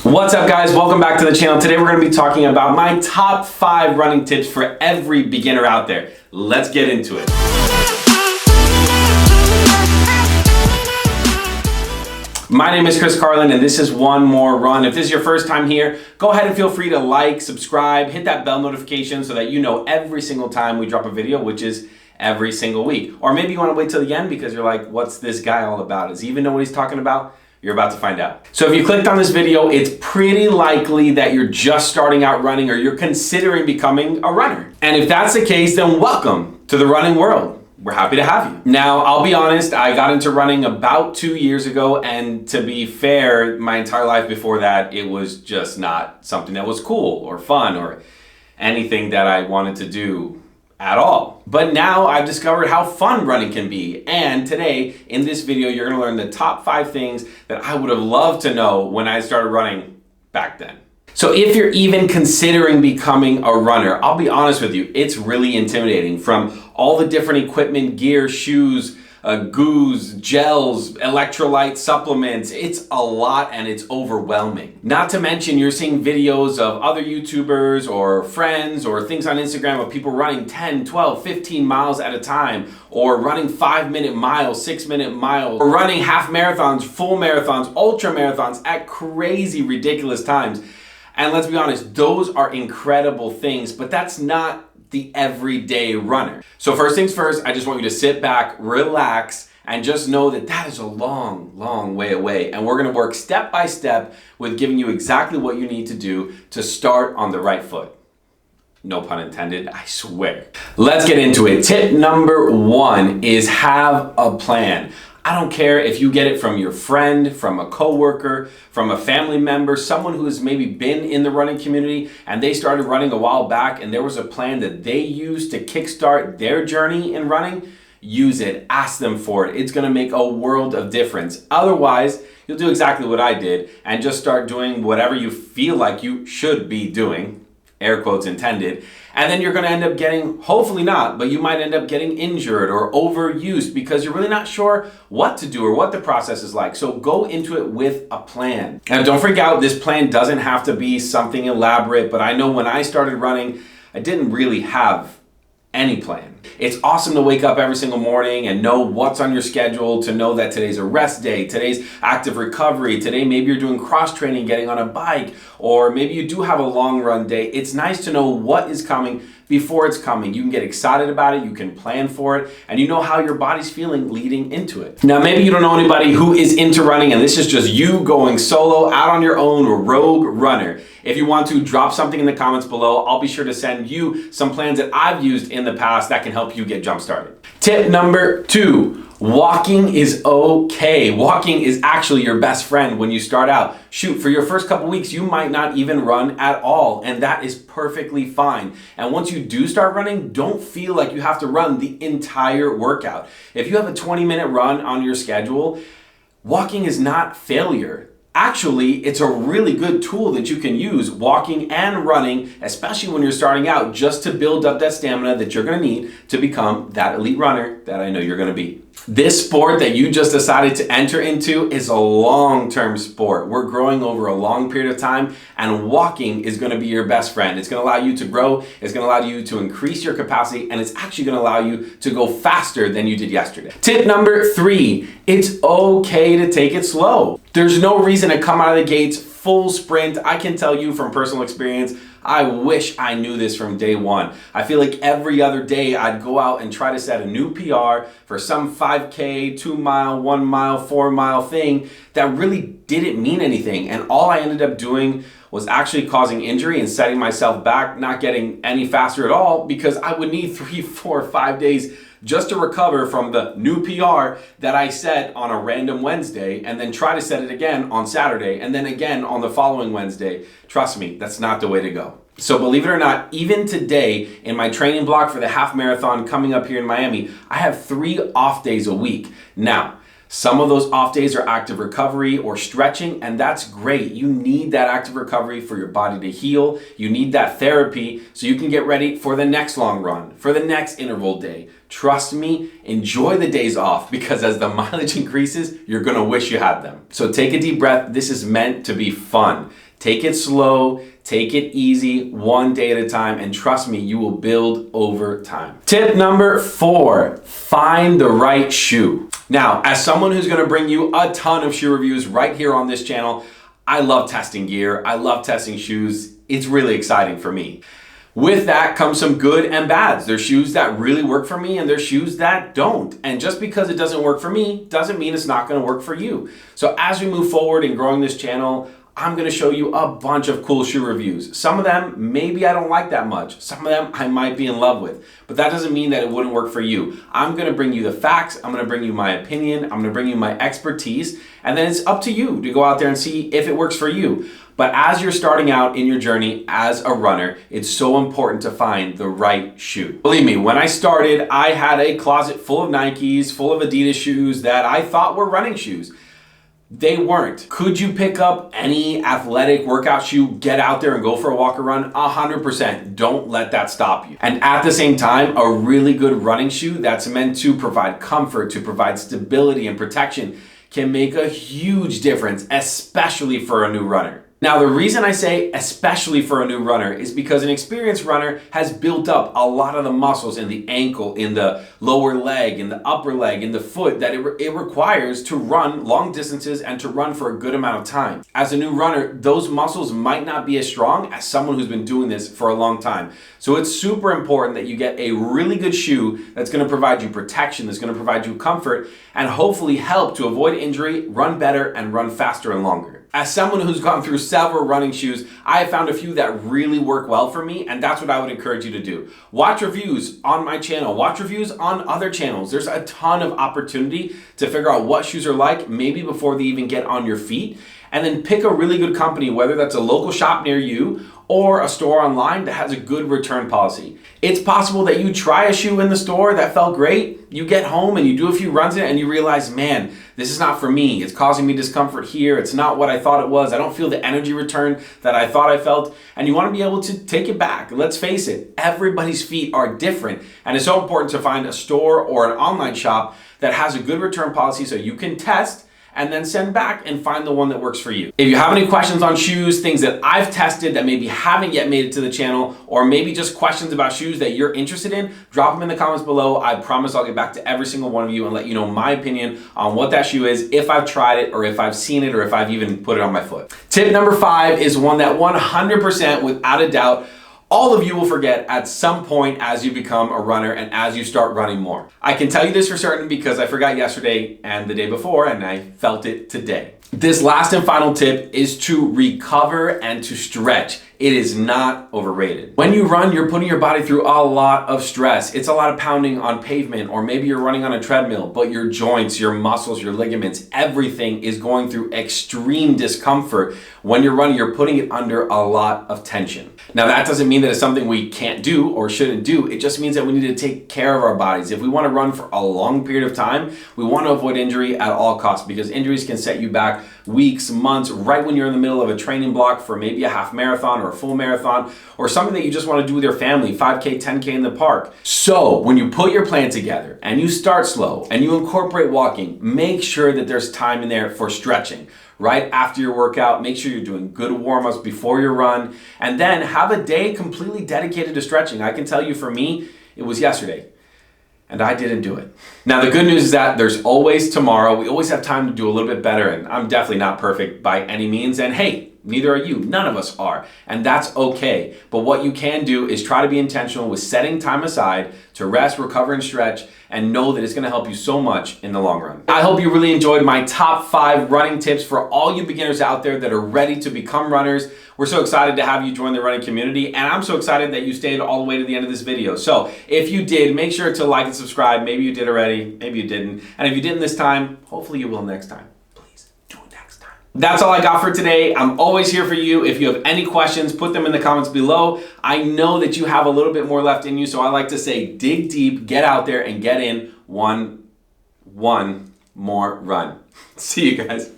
What's up guys, welcome back to the channel. Today we're going to be talking about my top 5 running tips for every beginner out there. Let's get into it. My name is Chris Carlin and this is One More Run. If this is your first time here, go ahead and feel free to like, subscribe, hit that bell notification so that you know every single time we drop a video, which is every single week. Or maybe you want to wait till the end because you're like, what's this guy all about? Does he even know what he's talking about? You're about to find out. So if you clicked on this video, it's pretty likely that you're just starting out running or you're considering becoming a runner. And if that's the case, then welcome to the running world. We're happy to have you. Now, I'll be honest, I got into running about 2 years ago, and to be fair, my entire life before that, it was just not something that was cool or fun or anything that I wanted to do at all. But now I've discovered how fun running can be. And today, in this video, you're gonna learn the top 5 things that I would have loved to know when I started running back then. So if you're even considering becoming a runner, I'll be honest with you, it's really intimidating. From all the different equipment, gear, shoes, goos, gels, electrolyte supplements, it's a lot and it's overwhelming. Not to mention you're seeing videos of other YouTubers or friends or things on Instagram of people running 10, 12, 15 miles at a time, or running 5-minute miles, 6-minute miles, or running half marathons, full marathons, ultra marathons at crazy, ridiculous times. And let's be honest, those are incredible things, but that's not the everyday runner. So first things first, I just want you to sit back, relax, and just know that that is a long, long way away. And we're gonna work step by step with giving you exactly what you need to do to start on the right foot. No pun intended, I swear. Let's get into it. Tip number 1 is have a plan. I don't care if you get it from your friend, from a coworker, from a family member, someone who has maybe been in the running community and they started running a while back and there was a plan that they used to kickstart their journey in running. Use it, ask them for it. It's gonna make a world of difference. Otherwise, you'll do exactly what I did and just start doing whatever you feel like you should be doing, air quotes intended, and then you're gonna end up getting, hopefully not, but you might end up getting injured or overused because you're really not sure what to do or what the process is like. So go into it with a plan. And don't freak out, this plan doesn't have to be something elaborate, but I know when I started running, I didn't really have any plan. It's awesome to wake up every single morning and know what's on your schedule, to know that today's a rest day, today's active recovery, today maybe you're doing cross training, getting on a bike, or maybe you do have a long run day. It's nice to know what is coming before it's coming. You can get excited about it, you can plan for it, and you know how your body's feeling leading into it. Now, maybe you don't know anybody who is into running and this is just you going solo out on your own, or rogue runner. If you want to, drop something in the comments below. I'll be sure to send you some plans that I've used in the past that can help you get jump started. Tip number 2. Walking is okay. Walking is actually your best friend when you start out. Shoot, for your first couple weeks, you might not even run at all, and that is perfectly fine. And once you do start running, don't feel like you have to run the entire workout. If you have a 20-minute run on your schedule, walking is not failure. Actually, it's a really good tool that you can use, walking and running, especially when you're starting out, just to build up that stamina that you're gonna need to become that elite runner that I know you're gonna be. This sport that you just decided to enter into is a long-term sport. We're growing over a long period of time, and walking is gonna be your best friend. It's gonna allow you to grow, it's gonna allow you to increase your capacity, and it's actually gonna allow you to go faster than you did yesterday. Tip number 3, it's okay to take it slow. There's no reason to come out of the gates full sprint. I can tell you from personal experience, I wish I knew this from day one. I feel like every other day I'd go out and try to set a new PR for some 5K, 2 mile, 1 mile, 4 mile thing that really didn't mean anything. And all I ended up doing was actually causing injury and setting myself back, not getting any faster at all, because I would need 3, 4, 5 days just to recover from the new PR that I set on a random Wednesday, and then try to set it again on Saturday, and then again on the following Wednesday. Trust me, that's not the way to go. So believe it or not, even today in my training block for the half marathon coming up here in Miami, I have 3 off days a week. Now, some of those off days are active recovery or stretching, and that's great. You need that active recovery for your body to heal. You need that therapy so you can get ready for the next long run, for the next interval day. Trust me, enjoy the days off, because as the mileage increases, you're gonna wish you had them. So take a deep breath. This is meant to be fun. Take it slow, take it easy, one day at a time, and trust me, you will build over time. Tip number 4, find the right shoe. Now, as someone who's gonna bring you a ton of shoe reviews right here on this channel, I love testing gear, I love testing shoes. It's really exciting for me. With that comes some good and bads. There's shoes that really work for me and there's shoes that don't. And just because it doesn't work for me doesn't mean it's not gonna work for you. So as we move forward in growing this channel, I'm gonna show you a bunch of cool shoe reviews. Some of them, maybe I don't like that much. Some of them I might be in love with, but that doesn't mean that it wouldn't work for you. I'm gonna bring you the facts, I'm gonna bring you my opinion, I'm gonna bring you my expertise, and then it's up to you to go out there and see if it works for you. But as you're starting out in your journey as a runner, it's so important to find the right shoe. Believe me, when I started, I had a closet full of Nikes, full of Adidas shoes that I thought were running shoes. They weren't. Could you pick up any athletic workout shoe, get out there and go for a walk or run? 100%. Don't let that stop you. And at the same time, a really good running shoe that's meant to provide comfort, to provide stability and protection can make a huge difference, especially for a new runner. Now, the reason I say especially for a new runner is because an experienced runner has built up a lot of the muscles in the ankle, in the lower leg, in the upper leg, in the foot that it requires to run long distances and to run for a good amount of time. As a new runner, those muscles might not be as strong as someone who's been doing this for a long time. So it's super important that you get a really good shoe that's gonna provide you protection, that's gonna provide you comfort, and hopefully help to avoid injury, run better, and run faster and longer. As someone who's gone through several running shoes, I have found a few that really work well for me, and that's what I would encourage you to do. Watch reviews on my channel, watch reviews on other channels. There's a ton of opportunity to figure out what shoes are like, maybe before they even get on your feet, and then pick a really good company, whether that's a local shop near you or a store online that has a good return policy. It's possible that you try a shoe in the store that felt great, you get home and you do a few runs in it and you realize, man, this is not for me. It's causing me discomfort here. It's not what I thought it was. I don't feel the energy return that I thought I felt. And you want to be able to take it back. Let's face it, everybody's feet are different. And it's so important to find a store or an online shop that has a good return policy so you can test and then send back and find the one that works for you. If you have any questions on shoes, things that I've tested that maybe haven't yet made it to the channel, or maybe just questions about shoes that you're interested in, drop them in the comments below. I promise I'll get back to every single one of you and let you know my opinion on what that shoe is, if I've tried it, or if I've seen it, or if I've even put it on my foot. Tip number 5 is one that 100% without a doubt all of you will forget at some point as you become a runner and as you start running more. I can tell you this for certain because I forgot yesterday and the day before, and I felt it today. This last and final tip is to recover and to stretch. It is not overrated. When you run, you're putting your body through a lot of stress. It's a lot of pounding on pavement, or maybe you're running on a treadmill, but your joints, your muscles, your ligaments, everything is going through extreme discomfort. When you're running, you're putting it under a lot of tension. Now, that doesn't mean that it's something we can't do or shouldn't do. It just means that we need to take care of our bodies. If we want to run for a long period of time, we want to avoid injury at all costs, because injuries can set you back weeks, months, right when you're in the middle of a training block for maybe a half marathon or a full marathon, or something that you just want to do with your family, 5K, 10K in the park. So when you put your plan together and you start slow and you incorporate walking, make sure that there's time in there for stretching. Right after your workout, make sure you're doing good warm-ups before your run, and then have a day completely dedicated to stretching. I can tell you, for me, it was yesterday, and I didn't do it. Now, the good news is that there's always tomorrow. We always have time to do a little bit better, and I'm definitely not perfect by any means, and hey, neither are you. None of us are, and that's okay. But what you can do is try to be intentional with setting time aside to rest, recover, and stretch, and know that it's gonna help you so much in the long run. I hope you really enjoyed my top 5 running tips for all you beginners out there that are ready to become runners. We're so excited to have you join the running community, and I'm so excited that you stayed all the way to the end of this video. So if you did, make sure to like and subscribe. Maybe you did already, maybe you didn't. And if you didn't this time, hopefully you will next time. That's all I got for today. I'm always here for you. If you have any questions, put them in the comments below. I know that you have a little bit more left in you, so I like to say dig deep, get out there, and get in one more run. See you guys.